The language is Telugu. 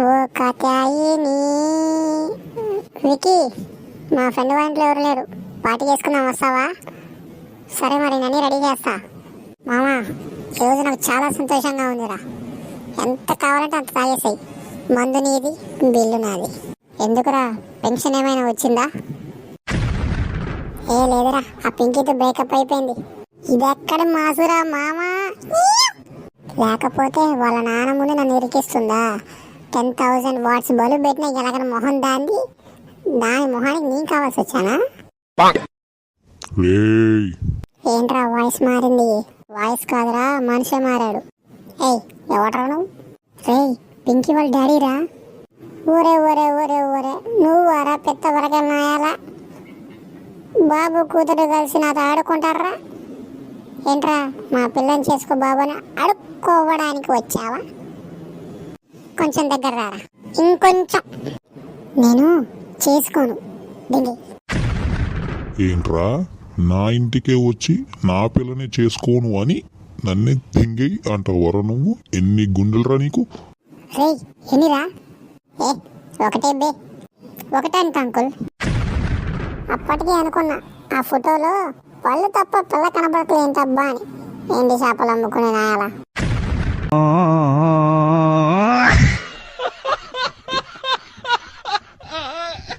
ఓ కాత్యాయిని. వికీ, మా ఫ్రెండ్ వాళ్ళ ఇంట్లో ఎవరు లేరు, పార్టీ చేసుకుందాం, వస్తావా? సరే మరి, నన్ను రెడీ చేస్తా. మామా, ఈరోజు నాకు చాలా సంతోషంగా ఉందిరా. ఎంత కావాలంటే అంత తాగేసాయి. మందు నీది, బిల్లు నాది. ఎందుకురా, పెన్షన్ ఏమైనా వచ్చిందా? ఏ లేదురా, ఆ పింకీతో బ్రేకప్ అయిపోయింది. ఇదెక్కడ మాసురా మామా. లేకపోతే వాళ్ళ నాన్న ముందు నన్ను ఇరికిస్తుందా? 10,000 వాట్స్ బల్బు పెట్టిన ఎలాగైనా మొహం దాంది. దాని మొహానికి నేను కావాల్సి వచ్చానా? ఏంట్రా వాయిస్ మారింది? వాయిస్ కాదురా, మనిషే మారాడు. ఏయ్, ఎవట్రా నువ్వు? రేయ్, పింకీ వాళ్ళ డాడీరా. ఊరే ఊరే ఊరే ఊరే, నువ్వు అరా పెద్ద వరకన్నాయాలా? బాబు కూతురు కలిసి నాతో ఆడుకుంటారా? ఏంట్రా, మా పిల్లని చేసుకో బాబు అని అడుక్కోవడానికి వచ్చావా? కొంచెం దగ్గర రారా, ఇంకొంచెం. నేను చేసుకోను, దిగి. ఏంట్రా, నా ఇంటికే వచ్చి నా పిల్లని చేసుకోను అని నన్నే దింగి అంటావరా నువ్వు? ఎన్ని గుండెలరా నీకు? రే, ఎన్నిరా? ఏ ఒకటే బే, ఒకటే అంట అంకుల్. అప్పటికే అనుకున్నా, ఆ ఫోటోలో పళ్ళు తప్ప పిల్ల కనబడట్లేంటబ్బా అని. ఏంటి చేపలు అమ్ముకునే నాయాలా?